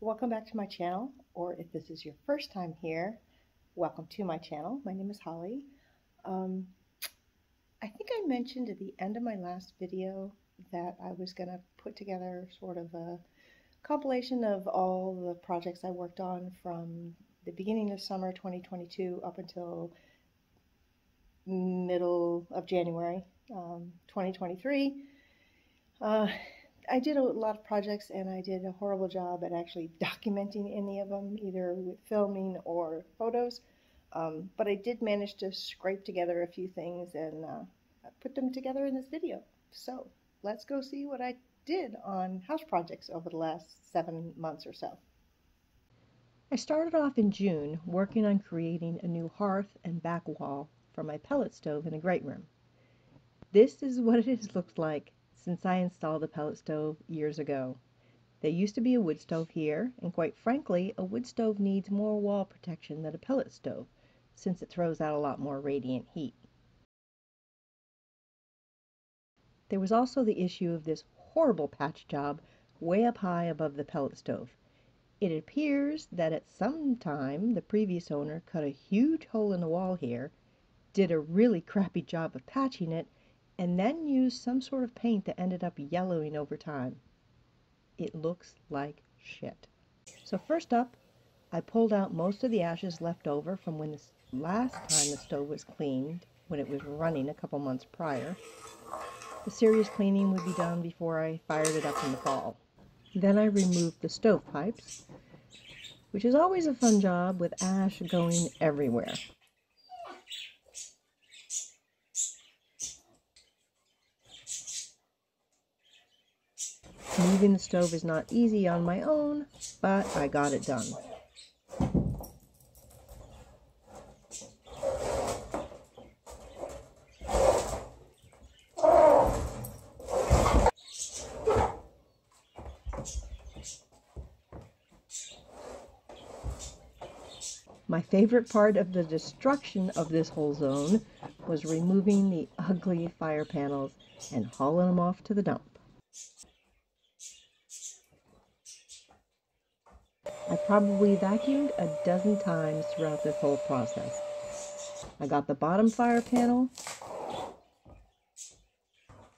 Welcome back to my channel, or if this is your first time here, welcome to my channel. My name is Holly. I think I mentioned at the end of my last video that I was going to put together sort of a compilation of all the projects I worked on from the beginning of summer 2022 up until middle of January 2023. I did a lot of projects and I did a horrible job at actually documenting any of them, either with filming or photos. But I did manage to scrape together a few things and put them together in this video. So let's go see what I did on house projects over the last 7 months or so. I started off in June working on creating a new hearth and back wall for my pellet stove in a great room. This is what it has looked like since I installed a pellet stove years ago. There used to be a wood stove here, and quite frankly, a wood stove needs more wall protection than a pellet stove, since it throws out a lot more radiant heat. There was also the issue of this horrible patch job way up high above the pellet stove. It appears that at some time the previous owner cut a huge hole in the wall here, did a really crappy job of patching it, and then used some sort of paint that ended up yellowing over time. It looks like shit. So first up, I pulled out most of the ashes left over from when the last time the stove was cleaned, when it was running a couple months prior. The serious cleaning would be done before I fired it up in the fall. Then I removed the stovepipes, which is always a fun job with ash going everywhere. Moving the stove is not easy on my own, but I got it done. My favorite part of the destruction of this whole zone was removing the ugly fire panels and hauling them off to the dump. I probably vacuumed a dozen times throughout this whole process. I got the bottom fire panel,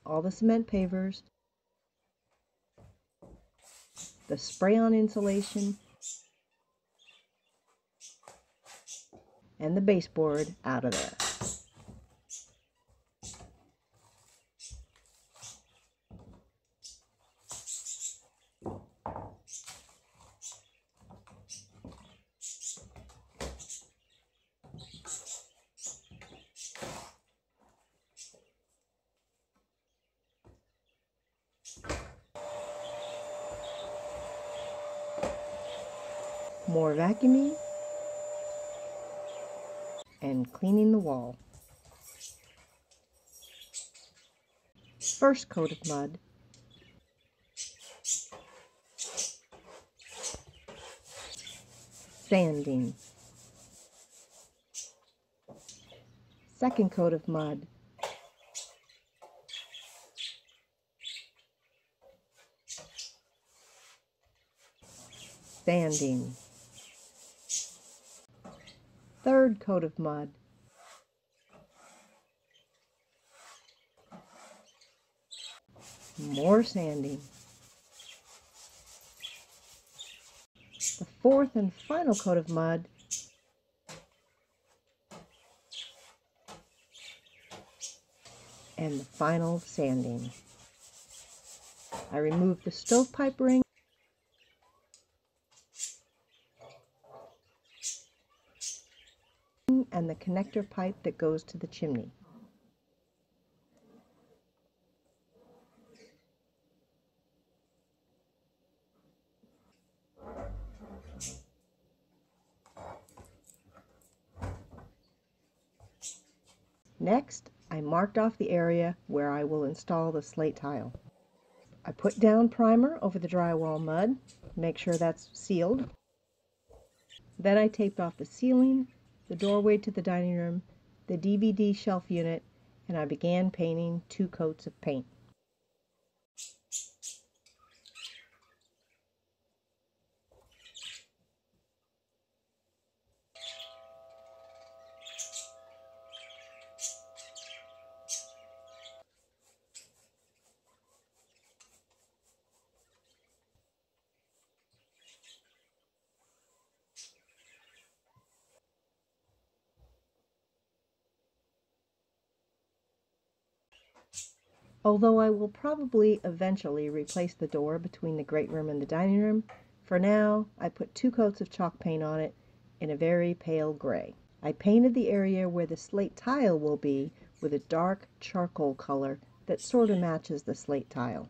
all the cement pavers, the spray-on insulation, and the baseboard out of there. More vacuuming and cleaning the wall. First coat of mud, sanding. Second coat of mud, sanding. Third coat of mud, more sanding. The fourth and final coat of mud, and the final sanding. I removed the stovepipe ring and the connector pipe that goes to the chimney. Next, I marked off the area where I will install the slate tile. I put down primer over the drywall mud, make sure that's sealed. Then I taped off the ceiling, the doorway to the dining room, the DVD shelf unit, and I began painting 2 coats of paint. Although I will probably eventually replace the door between the great room and the dining room, for now I put 2 coats of chalk paint on it in a very pale gray. I painted the area where the slate tile will be with a dark charcoal color that sort of matches the slate tile.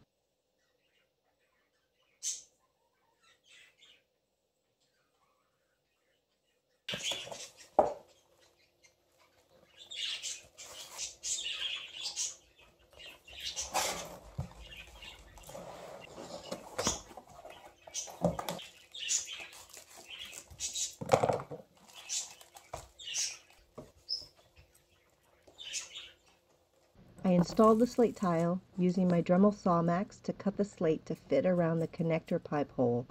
I installed the slate tile using my Dremel saw max to cut the slate to fit around the connector pipe hole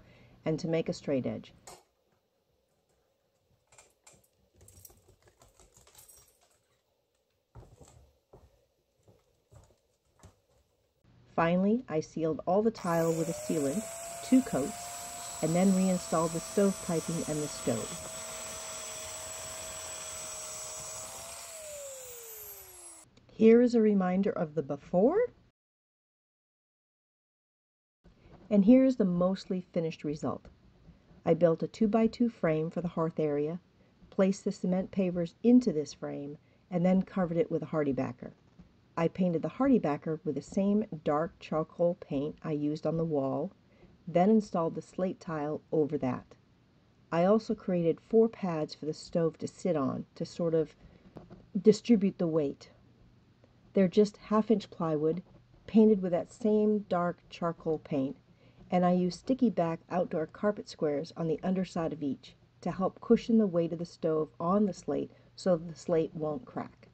and to make a straight edge. Finally, I sealed all the tile with a sealant, 2 coats, and then reinstalled the stove piping and the stove. Here is a reminder of the before, and here is the mostly finished result. I built a 2x2 frame for the hearth area, placed the cement pavers into this frame, and then covered it with a hardy backer. I painted the hardy backer with the same dark charcoal paint I used on the wall, then installed the slate tile over that. I also created 4 pads for the stove to sit on to sort of distribute the weight. They're just 1/2-inch plywood, painted with that same dark charcoal paint, and I used sticky back outdoor carpet squares on the underside of each to help cushion the weight of the stove on the slate so the slate won't crack.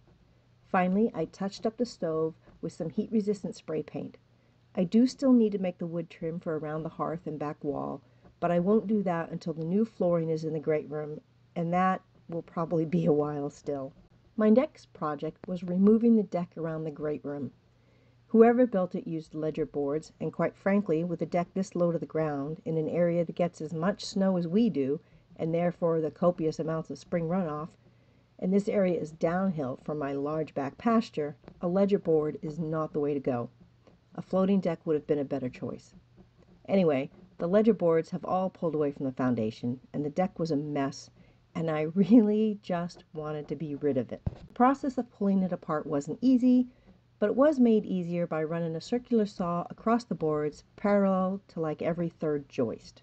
Finally, I touched up the stove with some heat-resistant spray paint. I do still need to make the wood trim for around the hearth and back wall, but I won't do that until the new flooring is in the great room, and that will probably be a while still. My next project was removing the deck around the great room. Whoever built it used ledger boards, and quite frankly, with a deck this low to the ground, in an area that gets as much snow as we do, and therefore the copious amounts of spring runoff, and this area is downhill from my large back pasture, a ledger board is not the way to go. A floating deck would have been a better choice. Anyway, the ledger boards have all pulled away from the foundation, and the deck was a mess, and I really just wanted to be rid of it. The process of pulling it apart wasn't easy, but it was made easier by running a circular saw across the boards parallel to like every 3rd joist.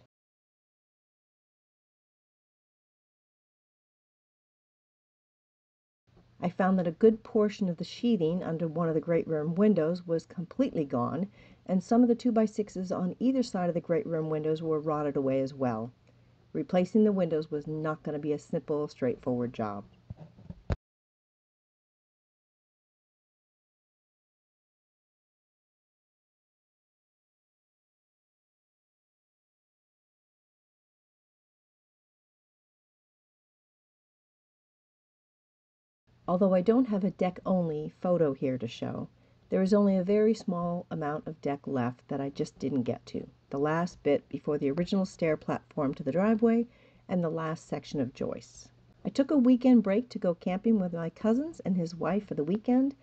I found that a good portion of the sheathing under one of the great room windows was completely gone, and some of the 2x6s on either side of the great room windows were rotted away as well. Replacing the windows was not going to be a simple, straightforward job. Although I don't have a deck-only photo here to show, there is only a very small amount of deck left that I just didn't get to. The last bit before the original stair platform to the driveway and the last section of joists. I took a weekend break to go camping with my cousins and his wife for the weekend.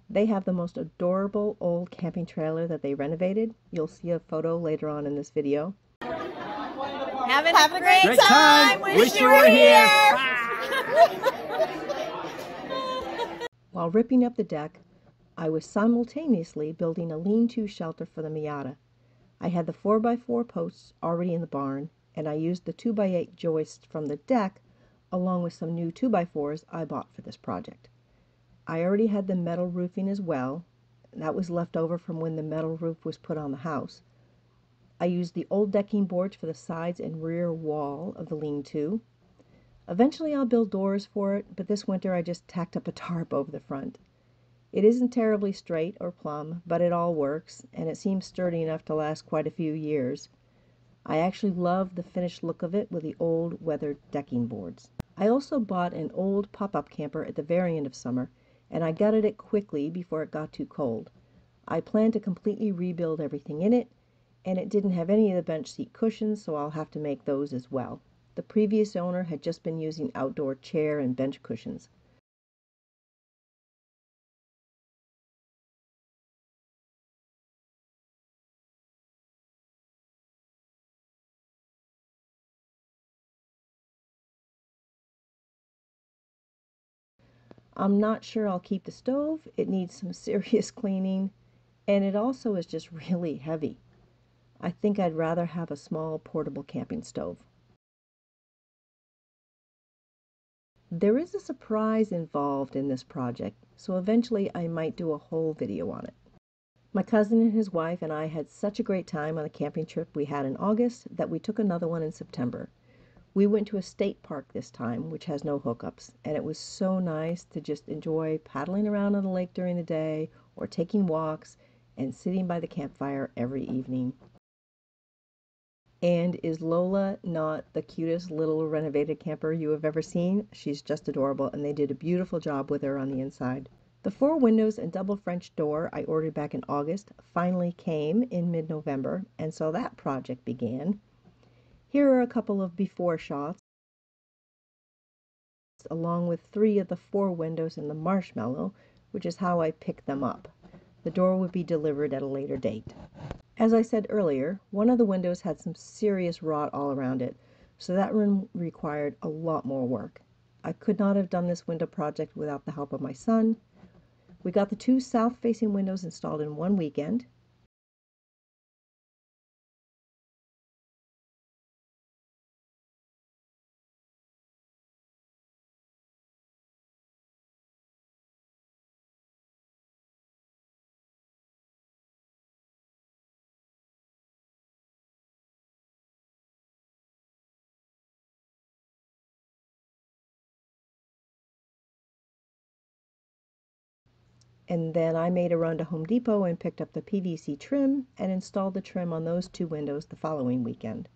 They have the most adorable old camping trailer that they renovated. You'll see a photo later on in this video. Having a great time. Wish you were here. While ripping up the deck, I was simultaneously building a lean-to shelter for the Miata. I had the 4x4 posts already in the barn, and I used the 2x8 joists from the deck along with some new 2x4s I bought for this project. I already had the metal roofing as well. That was left over from when the metal roof was put on the house. I used the old decking boards for the sides and rear wall of the lean-to. Eventually I'll build doors for it, but this winter I just tacked up a tarp over the front. It isn't terribly straight or plumb, but it all works, and it seems sturdy enough to last quite a few years. I actually love the finished look of it with the old weathered decking boards. I also bought an old pop-up camper at the very end of summer, and I gutted it quickly before it got too cold. I plan to completely rebuild everything in it, and it didn't have any of the bench seat cushions, so I'll have to make those as well. The previous owner had just been using outdoor chair and bench cushions. I'm not sure I'll keep the stove. It needs some serious cleaning, and it also is just really heavy. I think I'd rather have a small portable camping stove. There is a surprise involved in this project, so eventually I might do a whole video on it. My cousin and his wife and I had such a great time on the camping trip we had in August that we took another one in September. We went to a state park this time, which has no hookups, and it was so nice to just enjoy paddling around on the lake during the day or taking walks and sitting by the campfire every evening. And is Lola not the cutest little renovated camper you have ever seen? She's just adorable, and they did a beautiful job with her on the inside. The 4 windows and double French door I ordered back in August finally came in mid-November, and so that project began. Here are a couple of before shots, along with 3 of the 4 windows in the Marshmallow, which is how I picked them up. The door would be delivered at a later date. As I said earlier, one of the windows had some serious rot all around it, so that room required a lot more work. I could not have done this window project without the help of my son. We got the 2 south-facing windows installed in one weekend. And then I made a run to Home Depot and picked up the PVC trim and installed the trim on those 2 windows the following weekend.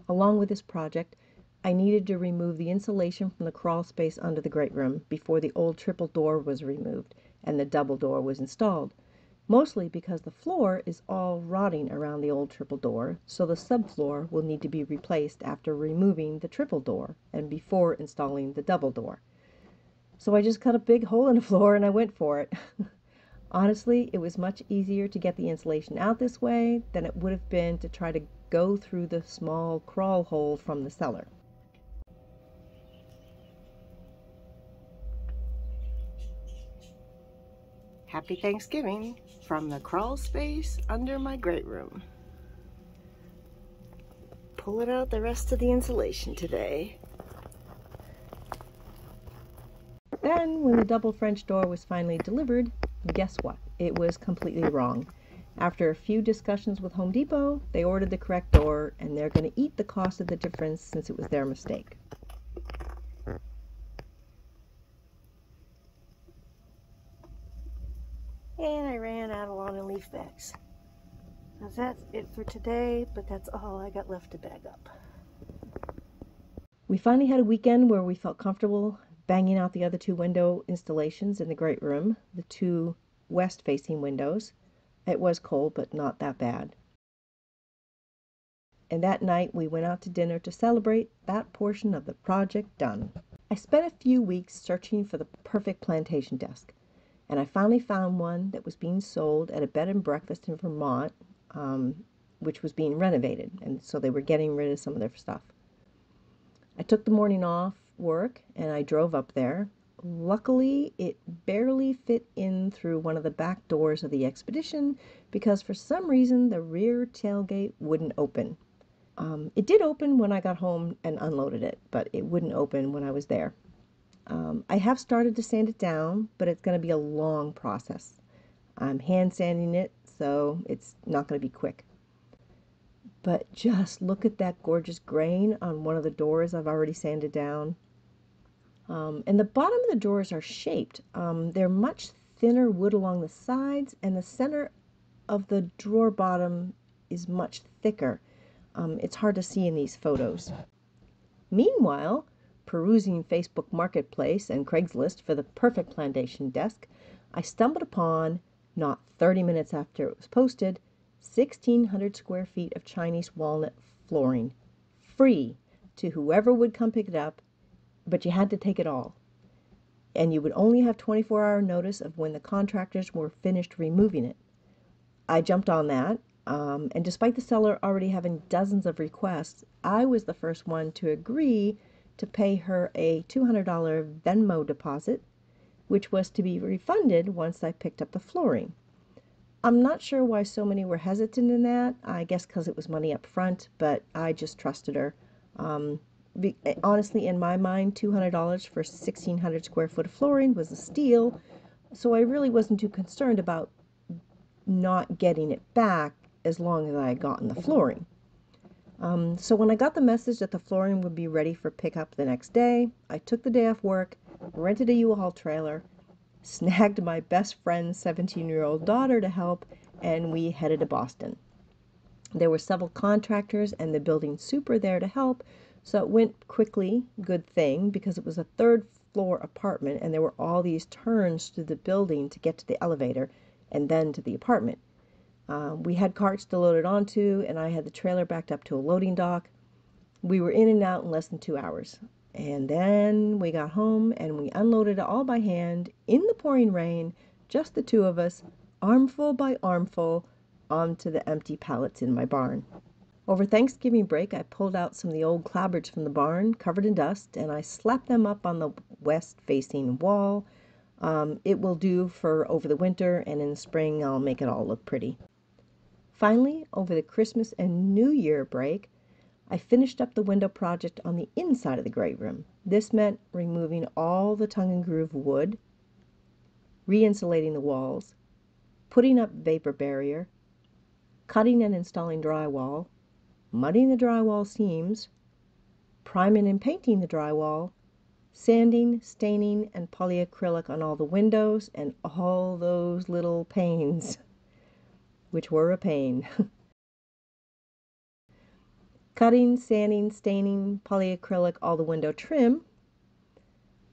Along with this project, I needed to remove the insulation from the crawl space under the great room before the old triple door was removed and the double door was installed, mostly because the floor is all rotting around the old triple door, so the subfloor will need to be replaced after removing the triple door and before installing the double door. So I just cut a big hole in the floor and I went for it. Honestly, it was much easier to get the insulation out this way than it would have been to try to go through the small crawl hole from the cellar. Happy Thanksgiving from the crawl space under my great room. Pulling out the rest of the insulation today. Then, when the double French door was finally delivered, guess what? It was completely wrong. After a few discussions with Home Depot, they ordered the correct door, and they're going to eat the cost of the difference since it was their mistake. And I ran out of lawn and leaf bags. Now that's it for today, but that's all I got left to bag up. We finally had a weekend where we felt comfortable banging out the other 2 window installations in the great room, the 2 west-facing windows. It was cold, but not that bad. And that night we went out to dinner to celebrate that portion of the project done. I spent a few weeks searching for the perfect plantation desk, and I finally found one that was being sold at a bed and breakfast in Vermont, which was being renovated, and so they were getting rid of some of their stuff. I took the morning off work and I drove up there. Luckily, it barely fit in through one of the back doors of the Expedition because for some reason the rear tailgate wouldn't open. It did open when I got home and unloaded it, but it wouldn't open when I was there. I have started to sand it down, but it's going to be a long process. I'm hand sanding it, so it's not going to be quick. But just look at that gorgeous grain on one of the doors I've already sanded down. And the bottom of the drawers are shaped. They're much thinner wood along the sides, and the center of the drawer bottom is much thicker. It's hard to see in these photos. Meanwhile, perusing Facebook Marketplace and Craigslist for the perfect plantation desk, I stumbled upon, not 30 minutes after it was posted, 1,600 square feet of Chinese walnut flooring, free to whoever would come pick it up, but you had to take it all. And you would only have 24-hour notice of when the contractors were finished removing it. I jumped on that, And despite the seller already having dozens of requests, I was the first one to agree to pay her a $200 Venmo deposit, which was to be refunded once I picked up the flooring. I'm not sure why so many were hesitant in that. I guess because it was money up front, but I just trusted her. Honestly, in my mind, $200 for 1,600 square foot of flooring was a steal, so I really wasn't too concerned about not getting it back as long as I had gotten the flooring. So when I got the message that the flooring would be ready for pickup the next day, I took the day off work, rented a U-Haul trailer, snagged my best friend's 17-year-old daughter to help, and we headed to Boston. There were several contractors and the building super there to help, so it went quickly, good thing, because it was a third floor apartment and there were all these turns through the building to get to the elevator and then to the apartment. We had carts to load it onto, and I had the trailer backed up to a loading dock. We were in and out in less than 2 hours. And then we got home and we unloaded it all by hand in the pouring rain, just the two of us, armful by armful, onto the empty pallets in my barn. Over Thanksgiving break, I pulled out some of the old clapboards from the barn, covered in dust, and I slapped them up on the west-facing wall. It will do for over the winter, and in the spring I'll make it all look pretty. Finally, over the Christmas and New Year break, I finished up the window project on the inside of the great room. This meant removing all the tongue and groove wood, re-insulating the walls, putting up vapor barrier, cutting and installing drywall, mudding the drywall seams, priming and painting the drywall, sanding, staining, and polyacrylic on all the windows and all those little panes, which were a pain. Cutting, sanding, staining, polyacrylic, all the window trim.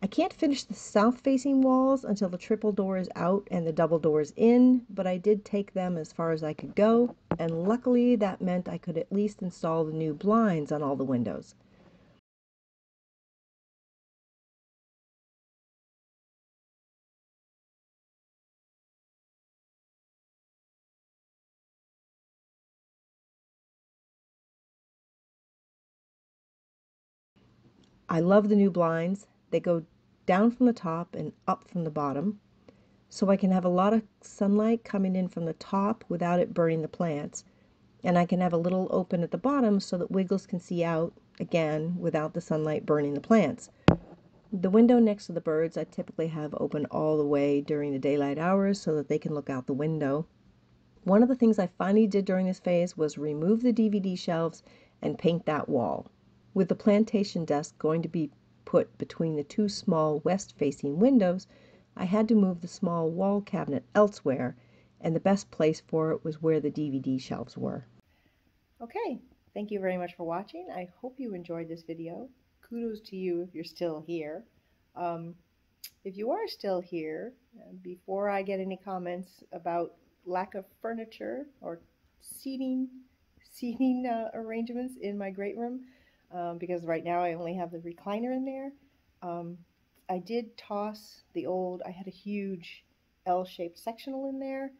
I can't finish the south-facing walls until the triple door is out and the double door is in, but I did take them as far as I could go, and luckily that meant I could at least install the new blinds on all the windows. I love the new blinds. They go down from the top and up from the bottom, so I can have a lot of sunlight coming in from the top without it burning the plants. And I can have a little open at the bottom so that Wiggles can see out, again, without the sunlight burning the plants. The window next to the birds I typically have open all the way during the daylight hours so that they can look out the window. One of the things I finally did during this phase was remove the DVD shelves and paint that wall. With the plantation desk going to be put between the two small west-facing windows, I had to move the small wall cabinet elsewhere, and the best place for it was where the DVD shelves were. Okay, thank you very much for watching. I hope you enjoyed this video. Kudos to you if you're still here. If you are still here, before I get any comments about lack of furniture or seating arrangements in my great room, because right now I only have the recliner in there, I did toss the old, I had a huge L-shaped sectional in there,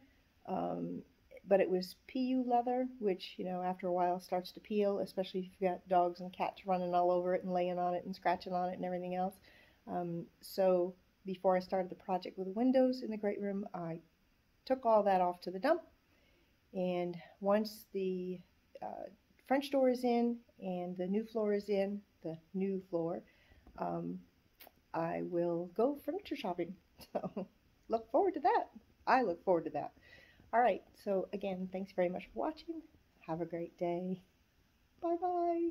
but it was PU leather, which, you know, after a while starts to peel, especially if you've got dogs and cats running all over it and laying on it and scratching on it and everything else. So before I started the project with the windows in the great room, I took all that off to the dump. And once the French door is in and the new floor is in, the new floor, I will go furniture shopping. So look forward to that. I look forward to that. All right, so again, thanks very much for watching. Have a great day. Bye-bye.